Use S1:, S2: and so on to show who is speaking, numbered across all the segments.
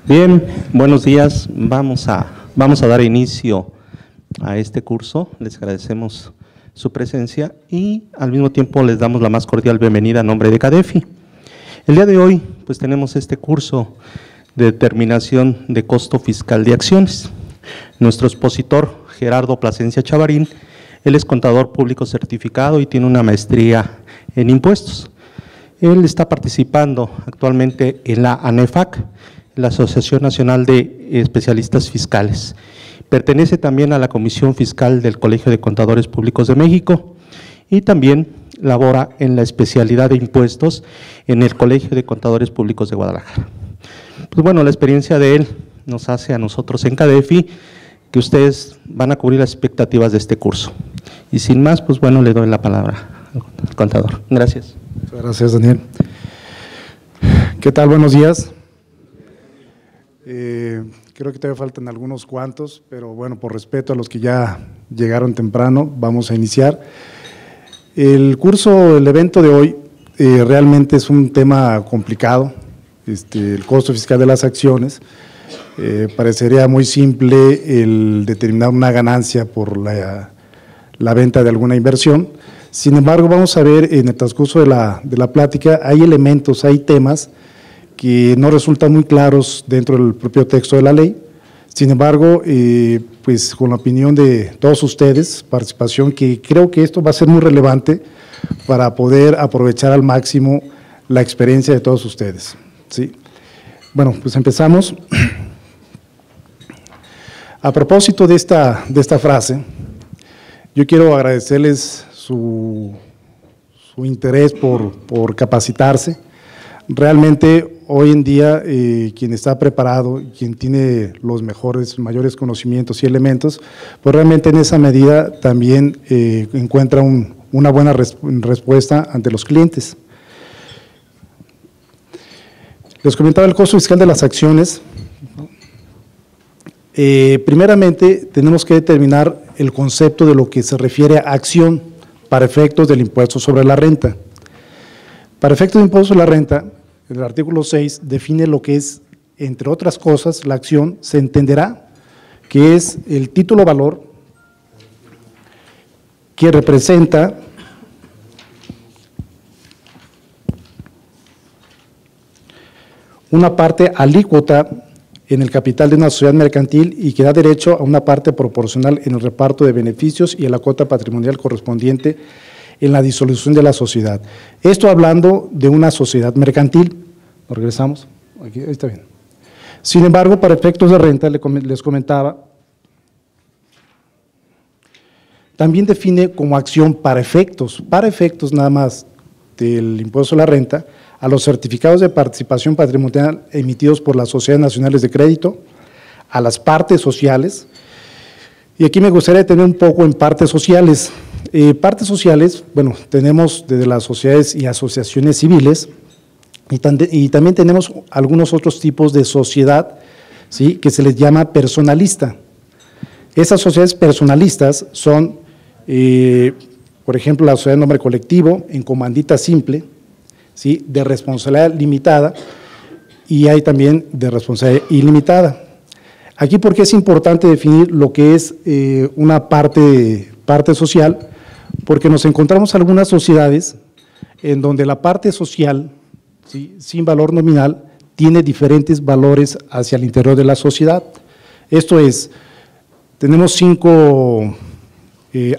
S1: Bien, buenos días. Vamos a dar inicio a este curso. Les agradecemos su presencia y al mismo tiempo les damos la más cordial bienvenida a nombre de CADEFI. El día de hoy pues tenemos este curso de determinación de costo fiscal de acciones. Nuestro expositor, Gerardo Plasencia Chavarín, él es contador público certificado y tiene una maestría en impuestos. Él está participando actualmente en la ANEFAC, la Asociación Nacional de Especialistas Fiscales. Pertenece también a la Comisión Fiscal del Colegio de Contadores Públicos de México y también labora en la especialidad de impuestos en el Colegio de Contadores Públicos de Guadalajara. Pues bueno, la experiencia de él nos hace a nosotros en CADEFI que ustedes van a cubrir las expectativas de este curso. Y sin más, pues bueno, le doy la palabra al contador. Gracias.
S2: Muchas gracias, Daniel. ¿Qué tal? Buenos días. Creo que todavía faltan algunos cuantos, pero bueno, por respeto a los que ya llegaron temprano, vamos a iniciar. El evento de hoy realmente es un tema complicado, el costo fiscal de las acciones. Parecería muy simple el determinar una ganancia por la venta de alguna inversión. Sin embargo, vamos a ver en el transcurso de la plática, hay elementos, hay temas que no resultan muy claros dentro del propio texto de la ley. Sin embargo, pues con la opinión de todos ustedes, participación, que creo que esto va a ser muy relevante para poder aprovechar al máximo la experiencia de todos ustedes, ¿sí? Bueno, pues empezamos. A propósito de esta frase, yo quiero agradecerles su interés por capacitarse. Realmente hoy en día quien está preparado, quien tiene los mayores conocimientos y elementos, pues realmente en esa medida también encuentra una buena respuesta ante los clientes. Les comentaba el costo fiscal de las acciones. Primeramente tenemos que determinar el concepto de lo que se refiere a acción para efectos del impuesto sobre la renta. Para efectos del impuesto sobre la renta, el artículo 6 define lo que es, entre otras cosas, la acción. Se entenderá que es el título valor que representa una parte alícuota en el capital de una sociedad mercantil y que da derecho a una parte proporcional en el reparto de beneficios y a la cuota patrimonial correspondiente en la disolución de la sociedad. Esto hablando de una sociedad mercantil. ¿Nos regresamos? Aquí, ahí está bien. Sin embargo, para efectos de renta, les comentaba, también define como acción para efectos nada más del impuesto a la renta, a los certificados de participación patrimonial emitidos por las sociedades nacionales de crédito, a las partes sociales, y aquí me gustaría detener un poco en partes sociales. Partes sociales, bueno, tenemos desde las sociedades y asociaciones civiles, y también tenemos algunos otros tipos de sociedad, ¿sí?, que se les llama personalista. Esas sociedades personalistas son, por ejemplo, la sociedad de nombre colectivo, en comandita simple, ¿sí?, de responsabilidad limitada, y hay también de responsabilidad ilimitada. Aquí, ¿por qué es importante definir lo que es una parte social? Porque nos encontramos algunas sociedades en donde la parte social, ¿sí?, sin valor nominal, tiene diferentes valores hacia el interior de la sociedad. Esto es, tenemos 5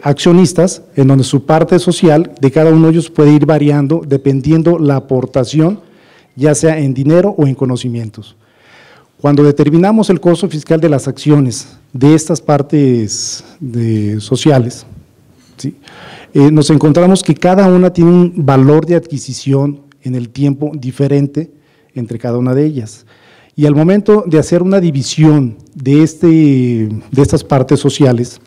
S2: accionistas en donde su parte social de cada uno de ellos puede ir variando dependiendo la aportación, ya sea en dinero o en conocimientos. Cuando determinamos el costo fiscal de las acciones de estas partes sociales, ¿sí?, nos encontramos que cada una tiene un valor de adquisición en el tiempo diferente entre cada una de ellas. Y al momento de hacer una división de estas partes sociales,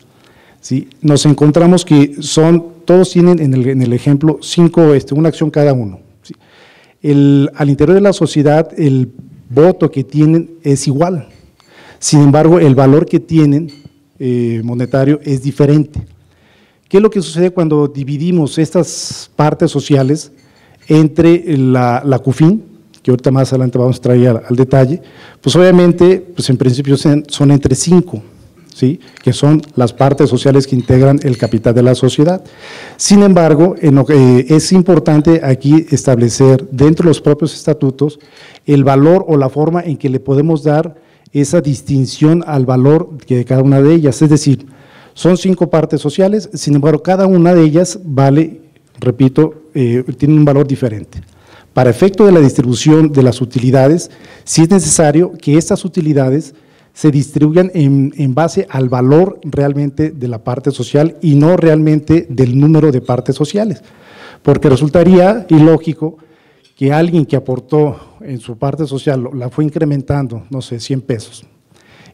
S2: ¿sí?, nos encontramos que todos tienen en el ejemplo 5, una acción cada uno, ¿sí? Al interior de la sociedad el voto que tienen es igual, sin embargo el valor que tienen monetario es diferente. ¿Qué es lo que sucede cuando dividimos estas partes sociales entre la CUFIN, que ahorita más adelante vamos a traer al detalle, pues obviamente, pues en principio son entre 5, ¿sí?, que son las partes sociales que integran el capital de la sociedad. Sin embargo, es importante aquí establecer dentro de los propios estatutos el valor o la forma en que le podemos dar esa distinción al valor de cada una de ellas, es decir, son 5 partes sociales, sin embargo, cada una de ellas vale, repito, tiene un valor diferente. Para efecto de la distribución de las utilidades, sí es necesario que estas utilidades se distribuyan en base al valor realmente de la parte social y no realmente del número de partes sociales, porque resultaría ilógico que alguien que aportó en su parte social, la fue incrementando, no sé, 100 pesos,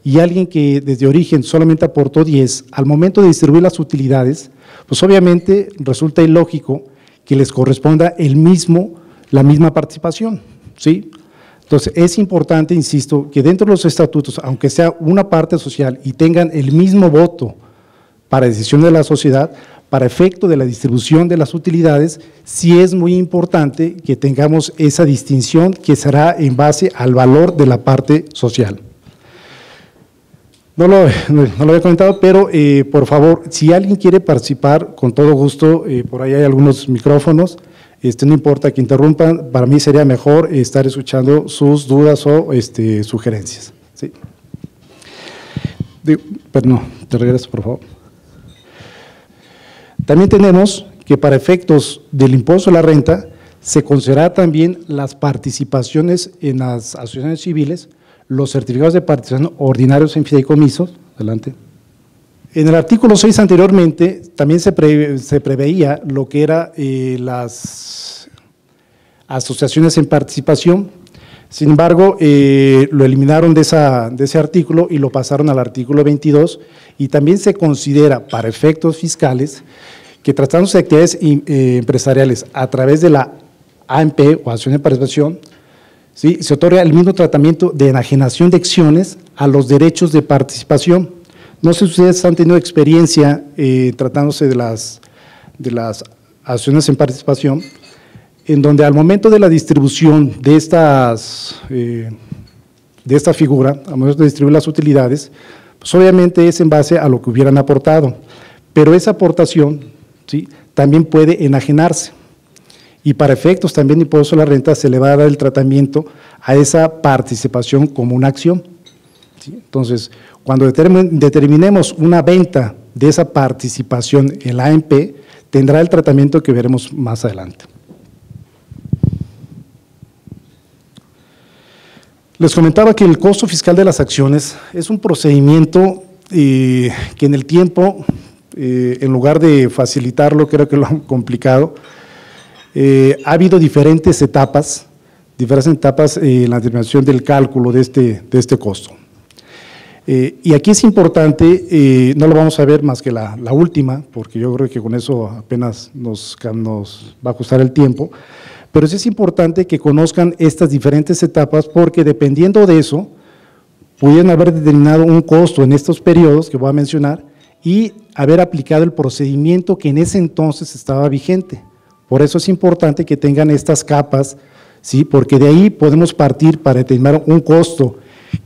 S2: y alguien que desde origen solamente aportó 10, al momento de distribuir las utilidades, pues obviamente resulta ilógico que les corresponda la misma participación, ¿sí? Entonces, es importante, insisto, que dentro de los estatutos, aunque sea una parte social y tengan el mismo voto para decisión de la sociedad, para efecto de la distribución de las utilidades, sí es muy importante que tengamos esa distinción que será en base al valor de la parte social. No lo había comentado, pero por favor, si alguien quiere participar, con todo gusto, por ahí hay algunos micrófonos, no importa que interrumpan, para mí sería mejor estar escuchando sus dudas o sugerencias. ¿Sí? Pero te regreso, por favor. También tenemos que para efectos del impuesto a la renta, se considera también las participaciones en las asociaciones civiles, los certificados de participación ordinarios en fideicomisos. Adelante. En el artículo 6 anteriormente también se preveía lo que era las asociaciones en participación, sin embargo, lo eliminaron de ese artículo y lo pasaron al artículo 22, y también se considera para efectos fiscales que tratándose de actividades empresariales a través de la AMP o acción de participación, ¿sí?, se otorga el mismo tratamiento de enajenación de acciones a los derechos de participación. No sé si ustedes han tenido experiencia tratándose de las acciones en participación, en donde al momento de la distribución de esta figura, al momento de distribuir las utilidades, pues obviamente es en base a lo que hubieran aportado, pero esa aportación, ¿sí?, también puede enajenarse, y para efectos también de impuesto a la renta se le va a dar el tratamiento a esa participación como una acción. ¿Sí? Entonces, cuando determinemos una venta de esa participación en la AMP, tendrá el tratamiento que veremos más adelante. Les comentaba que el costo fiscal de las acciones es un procedimiento que en el tiempo, en lugar de facilitarlo, creo que lo han complicado. Ha habido diferentes etapas en la determinación del cálculo de este costo. Y aquí es importante, no lo vamos a ver más que la última, porque yo creo que con eso apenas nos va a costar el tiempo, pero sí es importante que conozcan estas diferentes etapas, porque dependiendo de eso, pudieran haber determinado un costo en estos periodos que voy a mencionar y haber aplicado el procedimiento que en ese entonces estaba vigente. Por eso es importante que tengan estas capas, ¿sí?, porque de ahí podemos partir para determinar un costo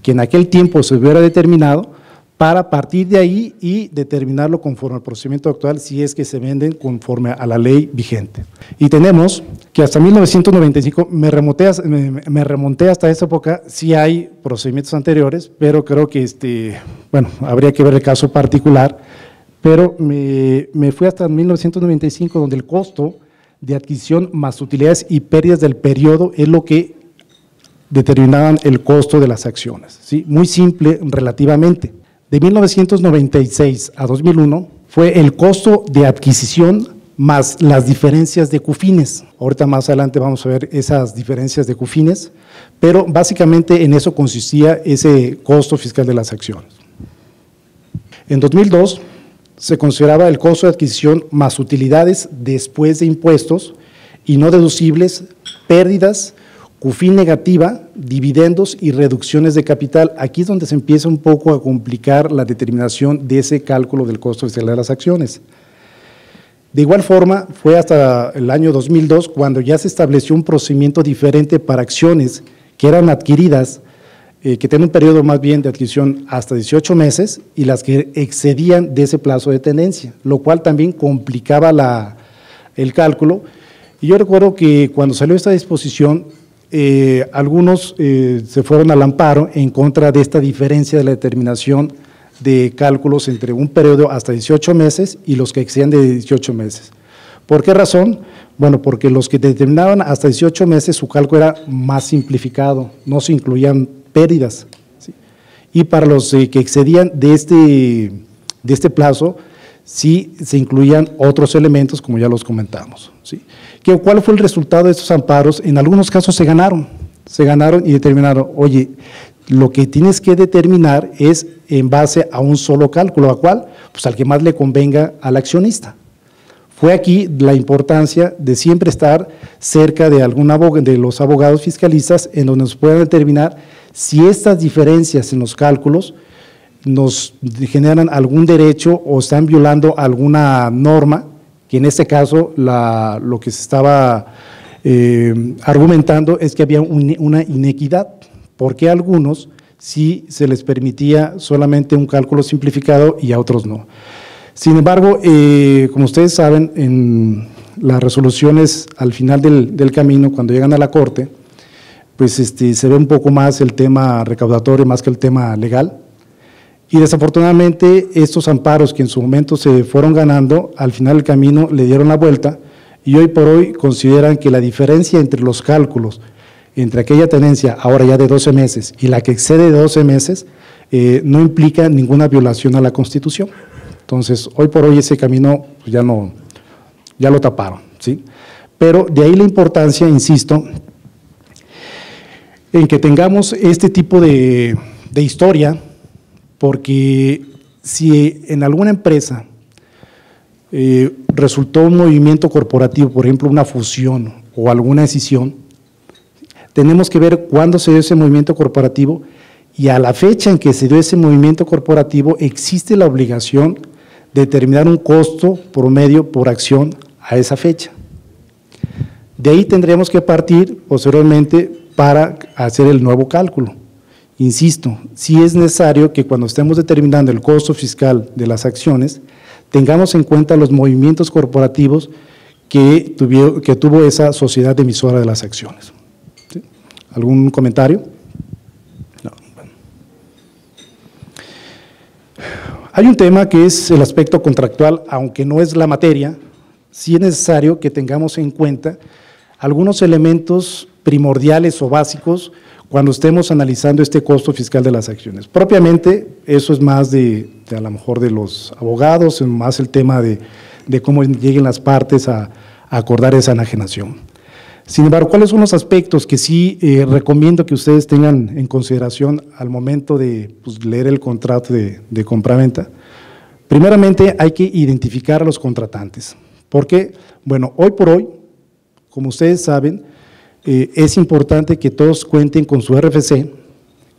S2: que en aquel tiempo se hubiera determinado, para partir de ahí y determinarlo conforme al procedimiento actual, si es que se venden conforme a la ley vigente. Y tenemos que hasta 1995, me remonté hasta esa época, sí hay procedimientos anteriores, pero creo que, bueno, habría que ver el caso particular, pero me fui hasta 1995, donde el costo de adquisición más utilidades y pérdidas del periodo es lo que determinaban el costo de las acciones, ¿sí? Muy simple relativamente. De 1996 a 2001 fue el costo de adquisición más las diferencias de CUFINES. Ahorita más adelante vamos a ver esas diferencias de CUFINES, pero básicamente en eso consistía ese costo fiscal de las acciones. En 2002 se consideraba el costo de adquisición más utilidades después de impuestos y no deducibles, pérdidas, CUFIN negativa, dividendos y reducciones de capital. Aquí es donde se empieza un poco a complicar la determinación de ese cálculo del costo fiscal de las acciones. De igual forma, fue hasta el año 2002 cuando ya se estableció un procedimiento diferente para acciones que eran adquiridas, que tienen un periodo más bien de adquisición hasta 18 meses y las que excedían de ese plazo de tenencia, lo cual también complicaba el cálculo. Y yo recuerdo que cuando salió esta disposición, algunos se fueron al amparo en contra de esta diferencia de la determinación de cálculos entre un periodo hasta 18 meses y los que excedían de 18 meses. ¿Por qué razón? Bueno, porque los que determinaban hasta 18 meses su cálculo era más simplificado, no se incluían pérdidas, ¿sí? Y para los que excedían de este plazo, sí se incluían otros elementos, como ya los comentamos, ¿sí? ¿Cuál fue el resultado de estos amparos? En algunos casos se ganaron y determinaron, oye, lo que tienes que determinar es en base a un solo cálculo, ¿a cuál? Pues al que más le convenga al accionista. Fue aquí la importancia de siempre estar cerca de de los abogados fiscalistas en donde nos puedan determinar si estas diferencias en los cálculos nos generan algún derecho o están violando alguna norma, que en este caso lo que se estaba argumentando es que había una inequidad, porque a algunos sí se les permitía solamente un cálculo simplificado y a otros no. Sin embargo, como ustedes saben, en las resoluciones al final del camino, cuando llegan a la Corte, pues se ve un poco más el tema recaudatorio más que el tema legal. Y desafortunadamente estos amparos que en su momento se fueron ganando, al final del camino le dieron la vuelta y hoy por hoy consideran que la diferencia entre los cálculos, entre aquella tenencia ahora ya de 12 meses y la que excede de 12 meses, no implica ninguna violación a la Constitución. Entonces, hoy por hoy ese camino pues ya lo taparon, ¿sí? Pero de ahí la importancia, insisto, en que tengamos este tipo de historia, porque si en alguna empresa resultó un movimiento corporativo, por ejemplo, una fusión o alguna escisión, tenemos que ver cuándo se dio ese movimiento corporativo y a la fecha en que se dio ese movimiento corporativo existe la obligación de determinar un costo promedio por acción a esa fecha. De ahí tendríamos que partir posteriormente para hacer el nuevo cálculo. Insisto, sí es necesario que cuando estemos determinando el costo fiscal de las acciones, tengamos en cuenta los movimientos corporativos que tuvo esa sociedad emisora de las acciones. ¿Sí? ¿Algún comentario? No. Bueno. Hay un tema que es el aspecto contractual, aunque no es la materia, sí es necesario que tengamos en cuenta algunos elementos primordiales o básicos cuando estemos analizando este costo fiscal de las acciones. Propiamente, eso es más a lo mejor de los abogados, más el tema de cómo lleguen las partes a acordar esa enajenación. Sin embargo, ¿cuáles son los aspectos que sí recomiendo que ustedes tengan en consideración al momento de leer el contrato de compraventa? Primeramente, hay que identificar a los contratantes. ¿Por qué? Bueno, hoy por hoy, como ustedes saben, es importante que todos cuenten con su RFC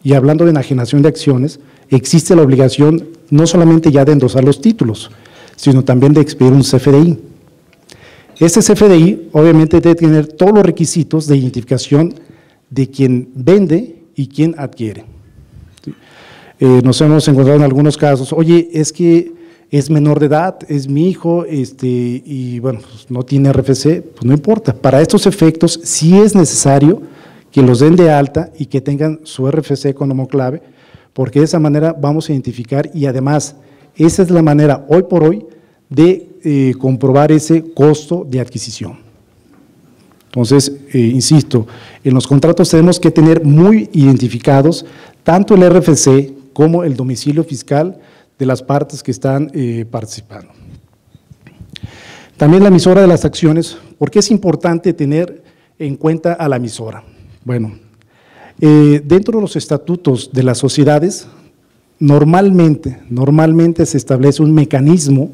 S2: y hablando de enajenación de acciones, existe la obligación no solamente ya de endosar los títulos, sino también de expedir un CFDI. Este CFDI obviamente debe tener todos los requisitos de identificación de quien vende y quien adquiere. Nos hemos encontrado en algunos casos, oye, es que es menor de edad, es mi hijo, y bueno, pues no tiene RFC, pues no importa. Para estos efectos sí es necesario que los den de alta y que tengan su RFC como clave, porque de esa manera vamos a identificar y además esa es la manera hoy por hoy de comprobar ese costo de adquisición. Entonces, insisto, en los contratos tenemos que tener muy identificados tanto el RFC como el domicilio fiscal de las partes que están participando. También la emisora de las acciones, ¿por qué es importante tener en cuenta a la emisora? Bueno, dentro de los estatutos de las sociedades, normalmente se establece un mecanismo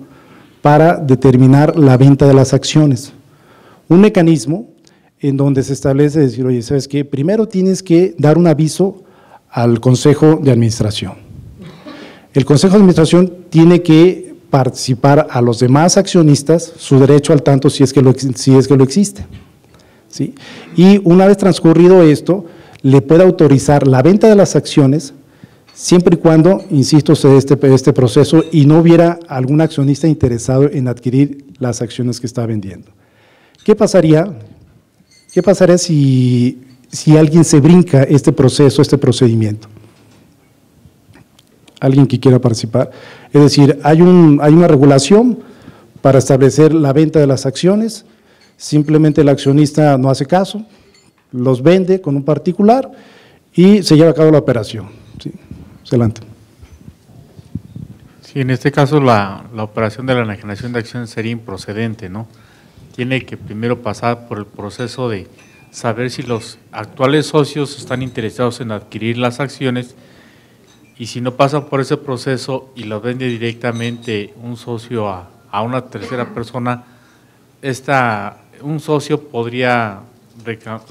S2: para determinar la venta de las acciones. Un mecanismo en donde se establece decir, oye, ¿sabes qué? Primero tienes que dar un aviso al Consejo de Administración. El Consejo de Administración tiene que participar a los demás accionistas su derecho al tanto si es que lo existe. ¿Sí? Y una vez transcurrido esto, le puede autorizar la venta de las acciones siempre y cuando, insisto, se dé este proceso y no hubiera algún accionista interesado en adquirir las acciones que está vendiendo. ¿Qué pasaría si alguien se brinca este proceso, este procedimiento? ¿Alguien que quiera participar? Es decir, hay una regulación para establecer la venta de las acciones, simplemente el accionista no hace caso, los vende con un particular y se lleva a cabo la operación. Sí. Adelante.
S3: Sí, en este caso la operación de la enajenación de acciones sería improcedente, ¿no? Tiene que primero pasar por el proceso de saber si los actuales socios están interesados en adquirir las acciones, y si no pasa por ese proceso y lo vende directamente un socio a una tercera persona, un socio podría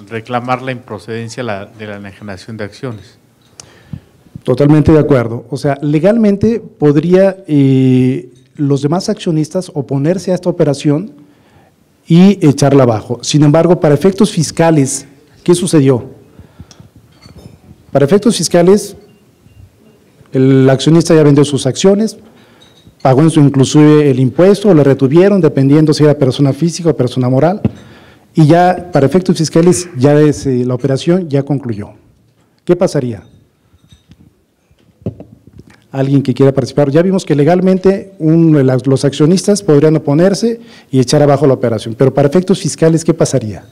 S3: reclamar la improcedencia de la enajenación de acciones.
S2: Totalmente de acuerdo. O sea, legalmente podría los demás accionistas oponerse a esta operación y echarla abajo. Sin embargo, para efectos fiscales, ¿qué sucedió? Para efectos fiscales, el accionista ya vendió sus acciones, pagó inclusive el impuesto, o le retuvieron, dependiendo si era persona física o persona moral, y ya para efectos fiscales ya la operación ya concluyó. ¿Qué pasaría? ¿Alguien que quiera participar? Ya vimos que legalmente los accionistas podrían oponerse y echar abajo la operación, pero para efectos fiscales, ¿qué pasaría?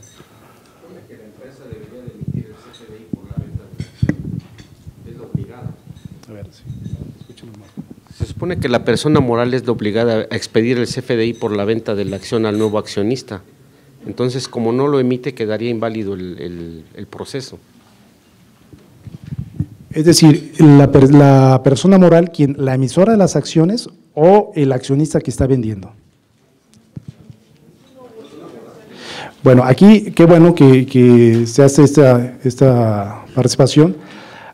S4: Se supone que la persona moral es la obligada a expedir el CFDI por la venta de la acción al nuevo accionista. Entonces, como no lo emite, quedaría inválido el proceso.
S2: Es decir, la persona moral, la emisora de las acciones o el accionista que está vendiendo. Bueno, aquí qué bueno que se hace esta participación.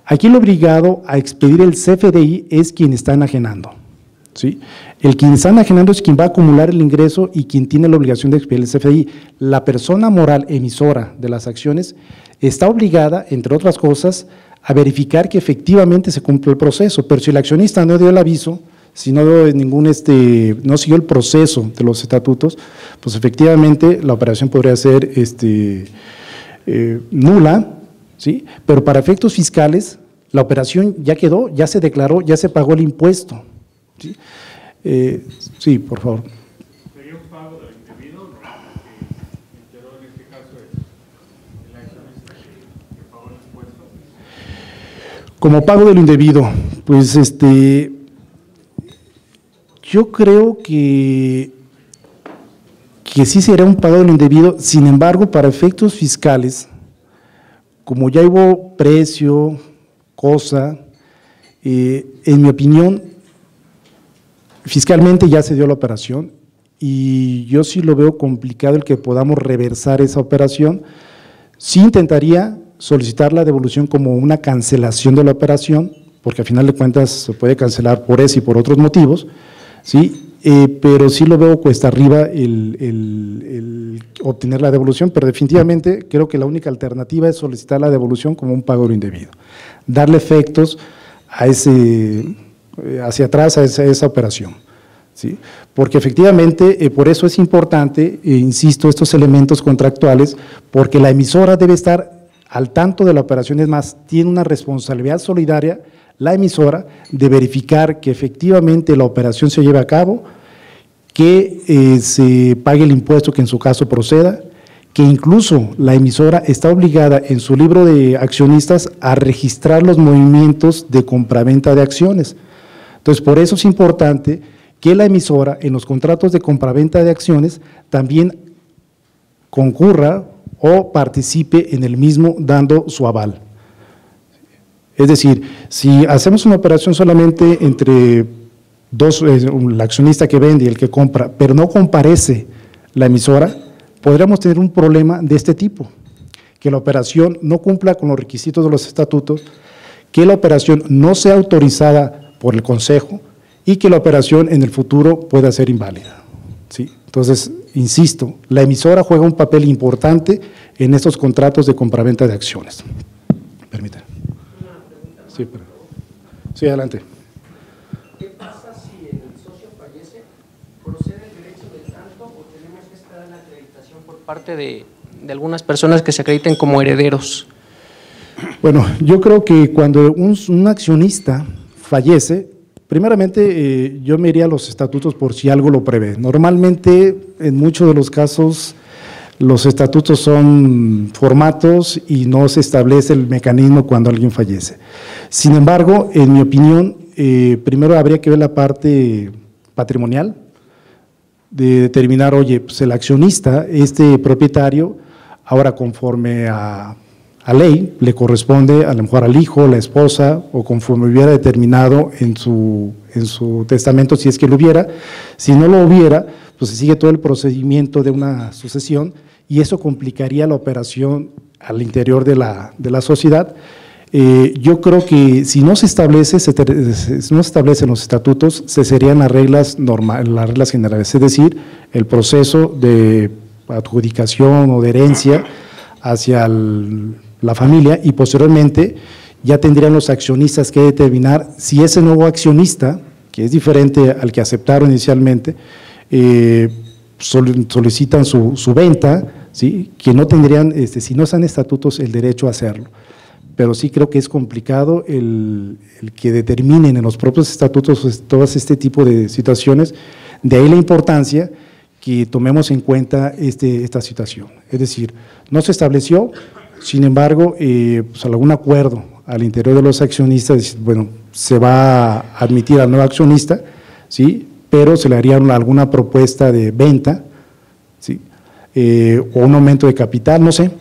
S2: Aquí el obligado a expedir el CFDI es quien está enajenando, ¿sí? El quien está enajenando es quien va a acumular el ingreso y quien tiene la obligación de expedir el CFDI. La persona moral emisora de las acciones está obligada, entre otras cosas, a verificar que efectivamente se cumple el proceso, pero si el accionista no dio el aviso, si no dio no siguió el proceso de los estatutos, pues efectivamente la operación podría ser nula, ¿sí? Pero para efectos fiscales, la operación ya quedó, ya se declaró, ya se pagó el impuesto, ¿sí? Sí, por favor.
S3: ¿Sería un pago del indebido? Lo que enteró en este caso es el accionista que pagó el impuesto.
S2: Como pago de lo indebido, pues yo creo que sí será un pago de lo indebido. Sin embargo, para efectos fiscales, como ya hubo precio, cosa, en mi opinión, fiscalmente ya se dio la operación y yo sí lo veo complicado el que podamos reversar esa operación. Sí intentaría solicitar la devolución como una cancelación de la operación, porque al final de cuentas se puede cancelar por ese y por otros motivos, ¿sí? Pero sí lo veo cuesta arriba el obtener la devolución, pero definitivamente creo que la única alternativa es solicitar la devolución como un pago indebido, darle efectos a hacia atrás a esa operación, ¿sí? Porque efectivamente, por eso es importante, insisto, estos elementos contractuales, porque la emisora debe estar al tanto de la operación, es más, tiene una responsabilidad solidaria la emisora de verificar que efectivamente la operación se lleve a cabo, que se pague el impuesto que en su caso proceda, que incluso la emisora está obligada en su libro de accionistas a registrar los movimientos de compraventa de acciones. Entonces, por eso es importante que la emisora en los contratos de compraventa de acciones también concurra o participe en el mismo dando su aval. Es decir, si hacemos una operación solamente entre el accionista que vende y el que compra, pero no comparece la emisora, podríamos tener un problema de este tipo, que la operación no cumpla con los requisitos de los estatutos, que la operación no sea autorizada por el Consejo y que la operación en el futuro pueda ser inválida. ¿Sí? Entonces, insisto, la emisora juega un papel importante en estos contratos de compraventa de acciones. Permítame. Sí, sí, adelante.
S5: ¿Qué pasa si el socio fallece? ¿Procede el derecho de tanto o tenemos que esperar la acreditación por parte de algunas personas que se acrediten como herederos?
S2: Bueno, yo creo que cuando un accionista fallece, primeramente yo me iría a los estatutos por si algo lo prevé. Normalmente, en muchos de los casos, los estatutos son formatos y no se establece el mecanismo cuando alguien fallece. Sin embargo, en mi opinión, primero habría que ver la parte patrimonial, de determinar, oye, pues el accionista, este propietario, ahora conforme a ley, le corresponde a lo mejor al hijo, la esposa, o conforme hubiera determinado en su testamento, si es que lo hubiera. Si no lo hubiera, pues se sigue todo el procedimiento de una sucesión y eso complicaría la operación al interior de la sociedad. Yo creo que si no se establece, no se establecen los estatutos, se serían las reglas normales, las reglas generales, es decir, el proceso de adjudicación o de herencia hacia la familia y posteriormente ya tendrían los accionistas que determinar si ese nuevo accionista, que es diferente al que aceptaron inicialmente, solicitan su venta, ¿sí? Que no tendrían, si no están estatutos, el derecho a hacerlo. Pero sí creo que es complicado el que determinen en los propios estatutos pues, todo este tipo de situaciones, de ahí la importancia que tomemos en cuenta esta situación. Es decir, no se estableció, sin embargo, pues algún acuerdo al interior de los accionistas, bueno, se va a admitir al nuevo accionista, ¿sí? Pero se le haría alguna propuesta de venta, ¿sí? O un aumento de capital, no sé,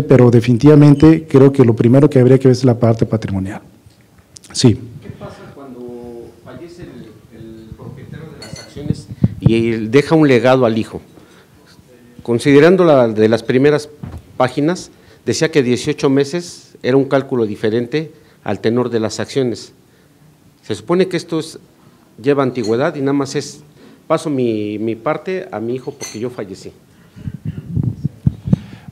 S2: pero definitivamente creo que lo primero que habría que ver es la parte patrimonial. Sí.
S4: ¿Qué pasa cuando fallece el propietario de las acciones y deja un legado al hijo? Considerando la de las primeras páginas, decía que 18 meses era un cálculo diferente al tenor de las acciones. Se supone que esto lleva antigüedad y nada más paso mi parte a mi hijo porque yo fallecí.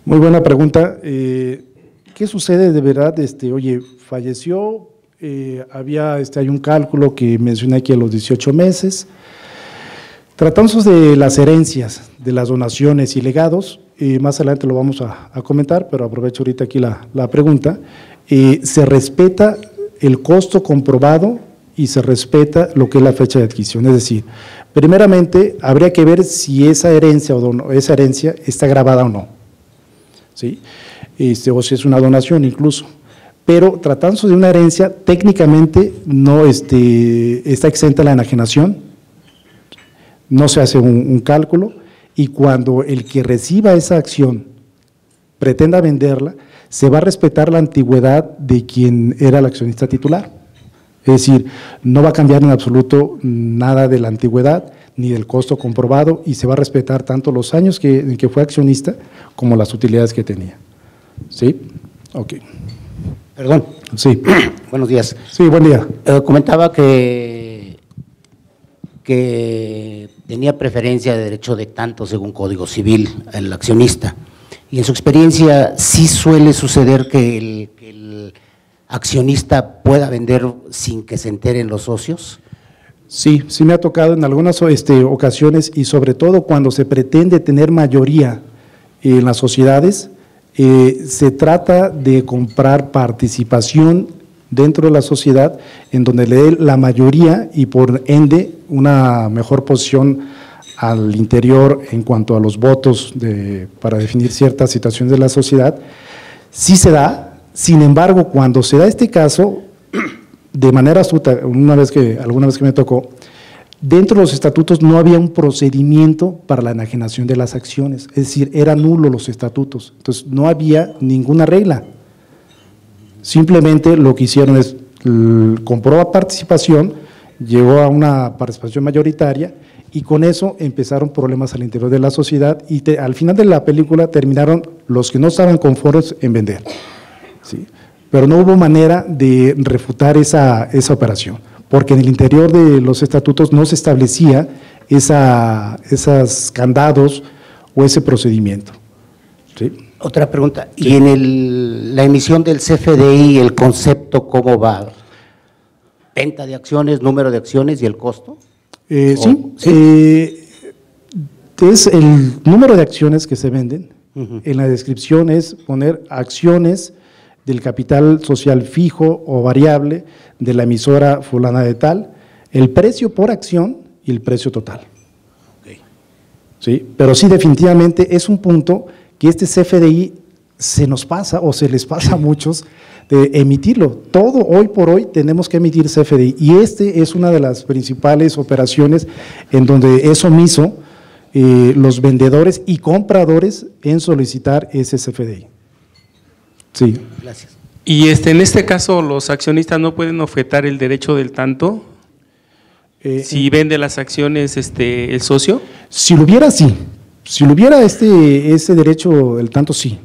S2: Muy buena pregunta. ¿Qué sucede de verdad? Oye, falleció, hay un cálculo que mencioné aquí a los 18 meses. Tratándose de las herencias, de las donaciones y legados, más adelante lo vamos a comentar, pero aprovecho ahorita aquí la pregunta. Se respeta el costo comprobado y se respeta lo que es la fecha de adquisición. Es decir, primeramente habría que ver si esa herencia esa herencia está grabada o no. ¿Sí? O si es una donación incluso, pero tratándose de una herencia, técnicamente no está exenta la enajenación, no se hace un cálculo, y cuando el que reciba esa acción pretenda venderla, se va a respetar la antigüedad de quien era el accionista titular. Es decir, no va a cambiar en absoluto nada de la antigüedad ni del costo comprobado y se va a respetar tanto los años en que fue accionista como las utilidades que tenía. ¿Sí? Ok.
S6: Perdón.
S2: Sí.
S6: Buenos días.
S2: Sí, buen día.
S6: Comentaba que tenía preferencia de derecho de tanto según Código Civil el accionista. Y en su experiencia, ¿sí suele suceder que el accionista pueda vender sin que se enteren los socios?
S2: Sí, sí me ha tocado en algunas ocasiones y sobre todo cuando se pretende tener mayoría en las sociedades, se trata de comprar participación dentro de la sociedad en donde le dé la mayoría y por ende una mejor posición al interior en cuanto a los votos para definir ciertas situaciones de la sociedad. Sí se da, sin embargo, cuando se da este caso, de manera astuta, alguna vez que me tocó, dentro de los estatutos no había un procedimiento para la enajenación de las acciones, es decir, eran nulos los estatutos, entonces no había ninguna regla. Simplemente lo que hicieron es, compró participación, llegó a una participación mayoritaria y con eso empezaron problemas al interior de la sociedad y al final de la película terminaron los que no estaban conformes en vender. ¿Sí? Pero no hubo manera de refutar esa operación. porque en el interior de los estatutos no se establecía esos candados o ese procedimiento. ¿Sí?
S6: Otra pregunta,
S2: Sí.
S6: ¿y en la emisión del CFDI el concepto cómo va? ¿Venta de acciones, número de acciones y el costo?
S2: Sí,
S6: sí.
S2: Es el número de acciones que se venden.
S6: Ujú.
S2: En la descripción es poner acciones del capital social fijo o variable de la emisora fulana de tal, el precio por acción y el precio total. ¿Sí? Pero sí, definitivamente es un punto que este CFDI se nos pasa o se les pasa a muchos de emitirlo. Todo hoy por hoy tenemos que emitir CFDI y este es una de las principales operaciones en donde es omiso los vendedores y compradores en solicitar ese CFDI. Sí.
S6: Gracias.
S7: Y en este caso, los accionistas no pueden objetar el derecho del tanto si vende las acciones el socio.
S2: Si lo hubiera, sí. Si lo hubiera ese derecho del tanto, sí.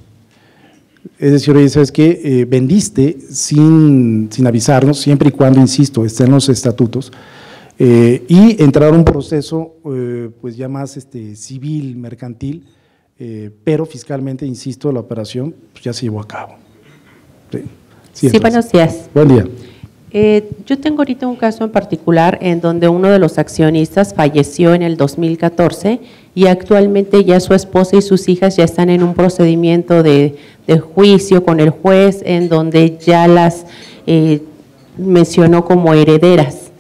S2: Es decir, oye, ¿sabes qué? Vendiste sin avisarnos, siempre y cuando, insisto, esté en los estatutos, y entrar a un proceso pues ya más civil, mercantil, pero fiscalmente, insisto, la operación pues, ya se llevó a cabo. Sí,
S8: Sí, buenos días.
S2: Buen día.
S8: Yo tengo ahorita un caso en particular en donde uno de los accionistas falleció en el 2014 y actualmente ya su esposa y sus hijas ya están en un procedimiento de juicio con el juez en donde ya las mencionó como herederas,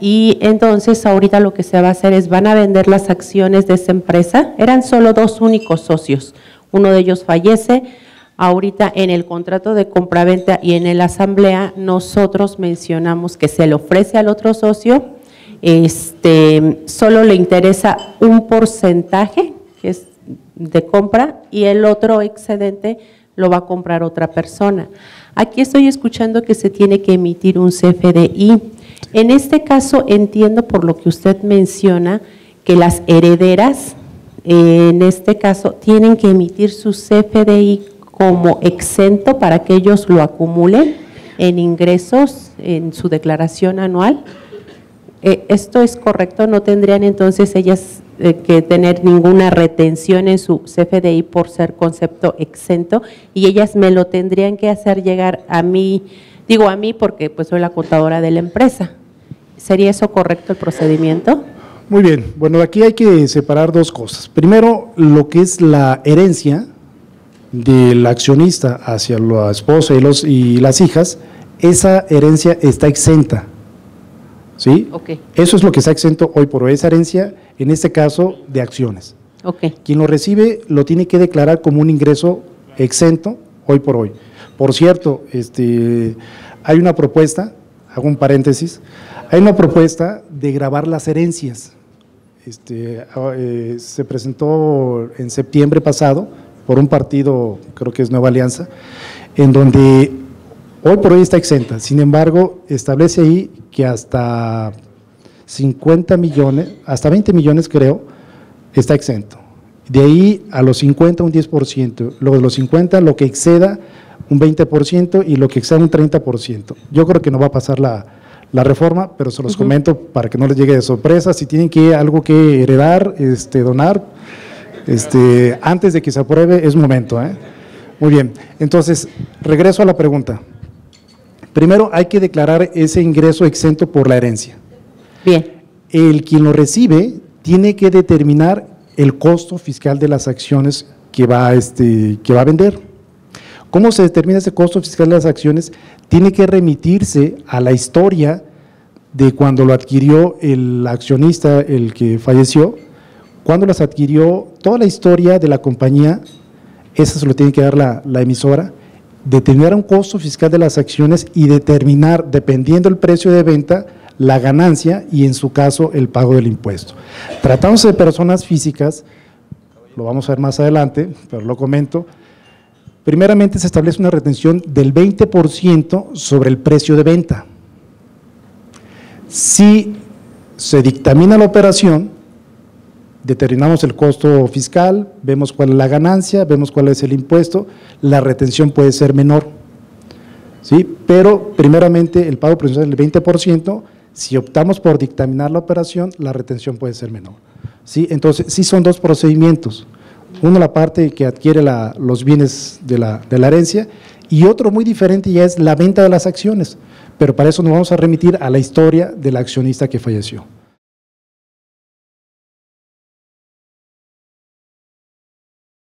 S8: y entonces ahorita lo que se va a hacer es van a vender las acciones de esa empresa. Eran solo dos únicos socios, uno de ellos fallece. Ahorita en el contrato de compraventa y en la asamblea nosotros mencionamos que se le ofrece al otro socio, solo le interesa un porcentaje que es de compra y el otro excedente lo va a comprar otra persona. Aquí estoy escuchando que se tiene que emitir un CFDI. En este caso entiendo por lo que usted menciona que las herederas, en este caso, tienen que emitir su CFDI como exento para que ellos lo acumulen en ingresos en su declaración anual. ¿Esto es correcto? ¿No tendrían entonces ellas que tener ninguna retención en su CFDI por ser concepto exento y ellas me lo tendrían que hacer llegar a mí, digo a mí porque pues soy la contadora de la empresa? ¿Sería eso correcto el procedimiento?
S2: Muy bien, bueno, aquí hay que separar dos cosas. Primero, lo que es la herencia del accionista hacia la esposa y las hijas, esa herencia está exenta, ¿sí?
S8: Ok.
S2: Eso es lo que está exento hoy por hoy, esa herencia, en este caso, de acciones.
S8: Ok.
S2: Quien lo recibe lo tiene que declarar como un ingreso exento hoy por hoy. Por cierto, hay una propuesta, hago un paréntesis, hay una propuesta de gravar las herencias. Se presentó en septiembre pasado por un partido, creo que es Nueva Alianza, en donde hoy por hoy está exenta. Sin embargo, establece ahí que hasta 50 millones, hasta 20 millones creo, está exento. De ahí a los 50 un 10%, luego de los 50 lo que exceda un 20% y lo que exceda un 30%. Yo creo que no va a pasar la reforma, pero se los comento para que no les llegue de sorpresa. Si tienen algo que heredar, donar, antes de que se apruebe es momento. Muy bien, entonces regreso a la pregunta. Primero hay que declarar ese ingreso exento por la herencia.
S8: Bien.
S2: Quien lo recibe tiene que determinar el costo fiscal de las acciones que va a vender. ¿Cómo se determina ese costo fiscal de las acciones? Tiene que remitirse a la historia de cuando lo adquirió el accionista, el que falleció, cuando las adquirió, toda la historia de la compañía, esa se lo tiene que dar la emisora, determinar un costo fiscal de las acciones y determinar, dependiendo del precio de venta, la ganancia y en su caso el pago del impuesto. Tratándose de personas físicas, lo vamos a ver más adelante, pero lo comento, primeramente se establece una retención del 20% sobre el precio de venta. Si se dictamina la operación, determinamos el costo fiscal, vemos cuál es la ganancia, vemos cuál es el impuesto, la retención puede ser menor. ¿sí? Pero primeramente el pago provisional del 20%, si optamos por dictaminar la operación, la retención puede ser menor, ¿sí? Entonces, sí son dos procedimientos, uno la parte que adquiere los bienes de la herencia y otro muy diferente ya es la venta de las acciones, pero para eso nos vamos a remitir a la historia del accionista que falleció.